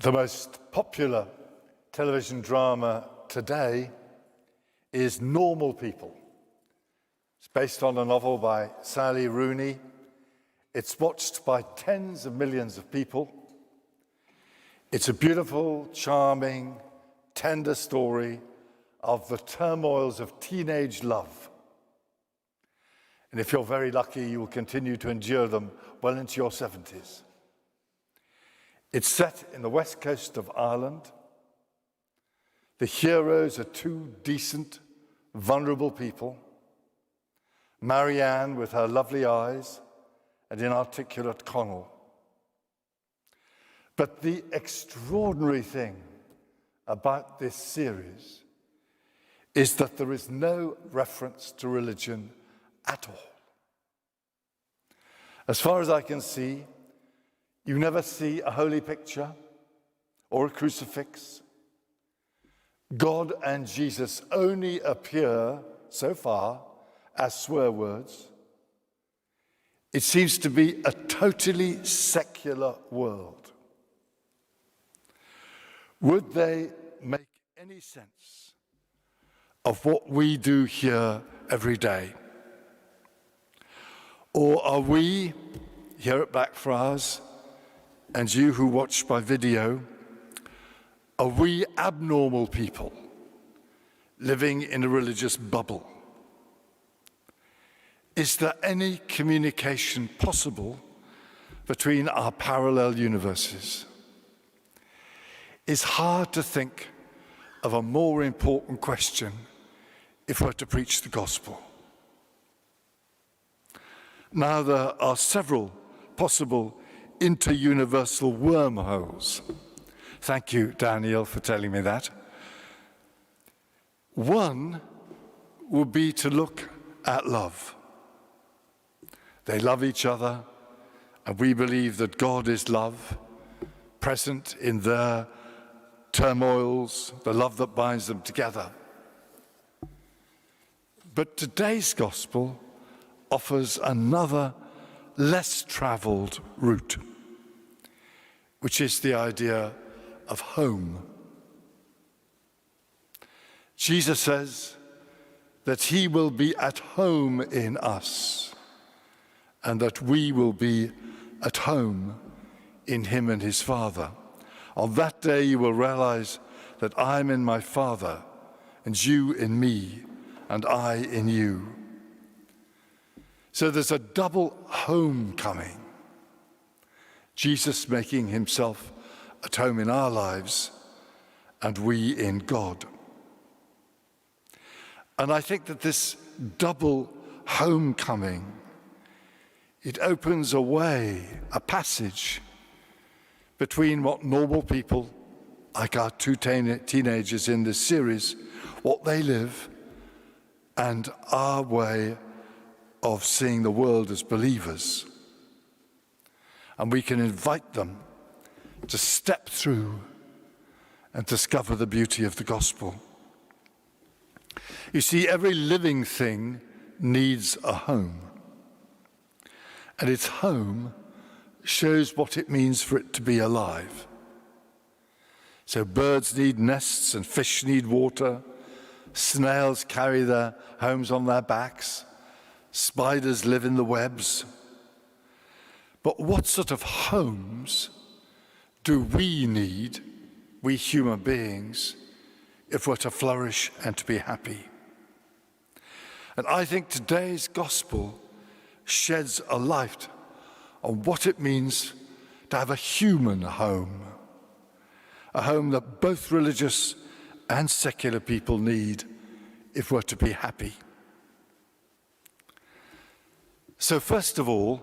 The most popular television drama today is Normal People. It's based on a novel by Sally Rooney. It's watched by tens of millions of people. It's a beautiful, charming, tender story of the turmoils of teenage love. And if you're very lucky, you will continue to endure them well into your 70s. It's set in the west coast of Ireland. The heroes are two decent, vulnerable people. Marianne with her lovely eyes and inarticulate Connell. But the extraordinary thing about this series is that there is no reference to religion at all. As far as I can see, you never see a holy picture or a crucifix. God and Jesus only appear, so far, as swear words. It seems to be a totally secular world. Would they make any sense of what we do here every day? Or are we, here at Blackfriars, and you who watch by video, are we abnormal people living in a religious bubble? Is there any communication possible between our parallel universes? It's hard to think of a more important question if we're to preach the gospel. Now, there are several possible inter-universal wormholes. Thank you, Daniel, for telling me that. One would be to look at love. They love each other, and we believe that God is love, present in their turmoils, the love that binds them together. But today's gospel offers another, less traveled route, which is the idea of home. Jesus says that he will be at home in us and that we will be at home in him and his Father. On that day you will realize that I'm in my Father and you in me and I in you. So there's a double homecoming. Jesus making himself at home in our lives and we in God. And I think that this double homecoming, it opens a way, a passage between what normal people, like our two teenagers in this series, what they live, and our way of seeing the world as believers. And we can invite them to step through and discover the beauty of the gospel. You see, every living thing needs a home. And its home shows what it means for it to be alive. So birds need nests and fish need water. Snails carry their homes on their backs. Spiders live in the webs. But what sort of homes do we need, we human beings, if we're to flourish and to be happy? And I think today's gospel sheds a light on what it means to have a human home, a home that both religious and secular people need if we're to be happy. So first of all,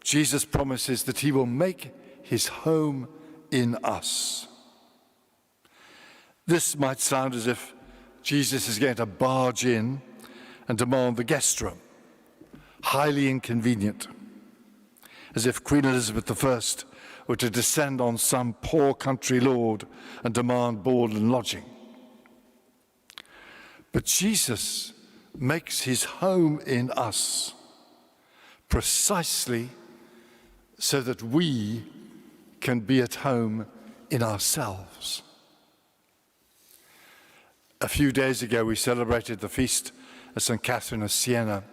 Jesus promises that he will make his home in us. This might sound as if Jesus is going to barge in and demand the guest room, highly inconvenient, as if Queen Elizabeth I were to descend on some poor country lord and demand board and lodging. But Jesus makes his home in us precisely so that we can be at home in ourselves. A few days ago, we celebrated the feast of St. Catherine of Siena,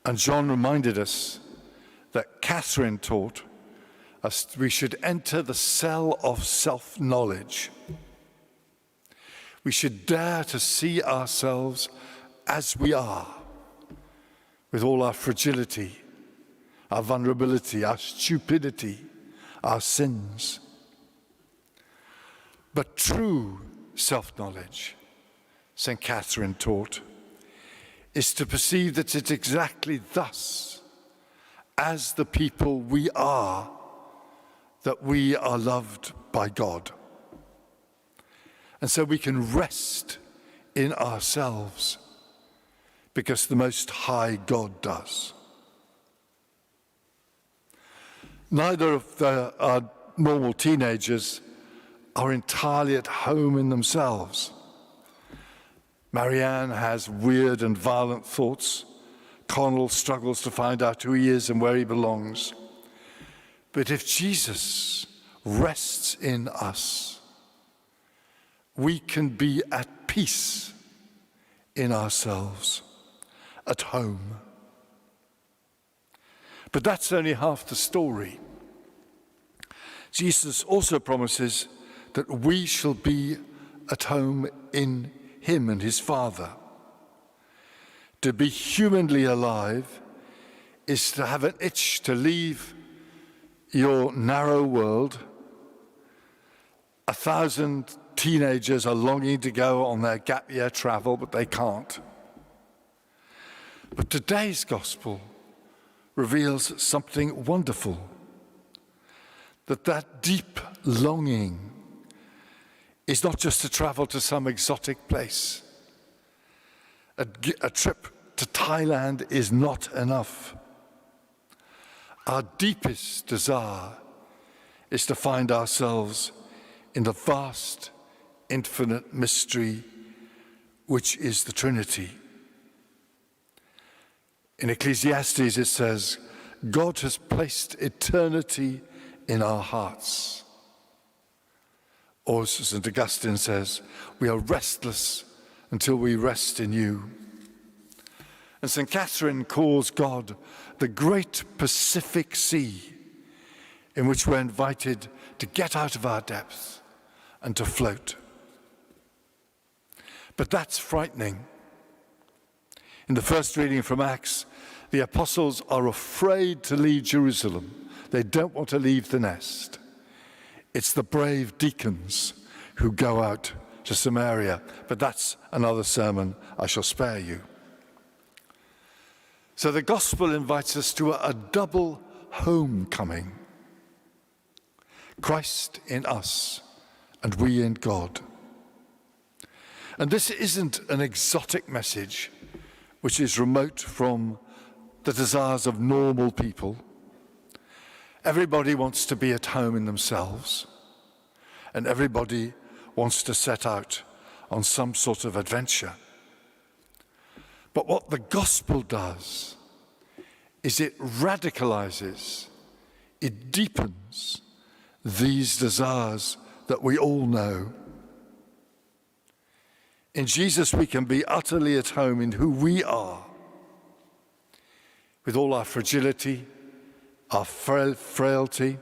and John reminded us that Catherine taught us we should enter the cell of self-knowledge. We should dare to see ourselves as we are, with all our fragility, our vulnerability, our stupidity, our sins. But true self-knowledge, St. Catherine taught, is to perceive that it's exactly thus, as the people we are, that we are loved by God. And so we can rest in ourselves because the Most High God does. Neither of our normal teenagers are entirely at home in themselves. Marianne has weird and violent thoughts. Connell struggles to find out who he is and where he belongs. But if Jesus rests in us, we can be at peace in ourselves, at home. But that's only half the story. Jesus also promises that we shall be at home in him and his Father. To be humanly alive is to have an itch to leave your narrow world. 1,000 teenagers are longing to go on their gap year travel, but they can't. But today's gospel reveals something wonderful, that deep longing is not just to travel to some exotic place. A trip to Thailand is not enough. Our deepest desire is to find ourselves in the vast, infinite mystery, which is the Trinity. In Ecclesiastes it says, God has placed eternity in our hearts. Or as St. Augustine says, we are restless until we rest in you. And St. Catherine calls God the great Pacific Sea, in which we're invited to get out of our depth and to float. But that's frightening. In the first reading from Acts, the apostles are afraid to leave Jerusalem. They don't want to leave the nest. It's the brave deacons who go out to Samaria, but that's another sermon I shall spare you. So the gospel invites us to a double homecoming. Christ in us and we in God. And this isn't an exotic message which is remote from the desires of normal people. Everybody wants to be at home in themselves, and everybody wants to set out on some sort of adventure. But what the gospel does is it radicalizes, it deepens these desires that we all know. In Jesus, we can be utterly at home in who we are, with all our fragility, our frailty,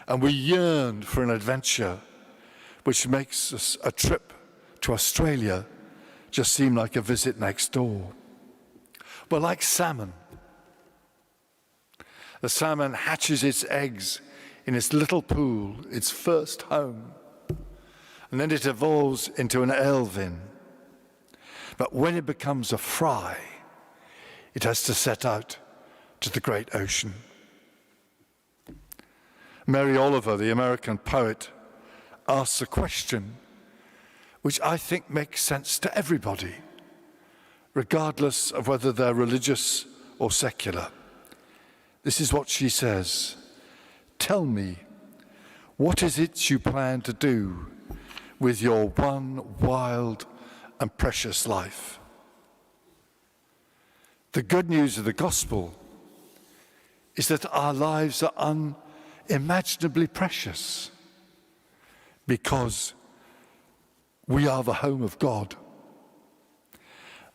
and we yearn for an adventure which makes us a trip to Australia just seem like a visit next door. But like salmon, the salmon hatches its eggs in its little pool, its first home, and then it evolves into an elvin. But when it becomes a fry, it has to set out to the great ocean. Mary Oliver, the American poet, asks a question which I think makes sense to everybody, regardless of whether they're religious or secular. This is what she says: tell me, what is it you plan to do with your one wild and precious life? The good news of the gospel is that our lives are unimaginably precious. because we are the home of God.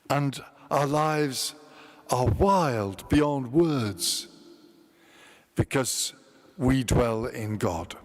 And our lives are wild beyond words because we dwell in God.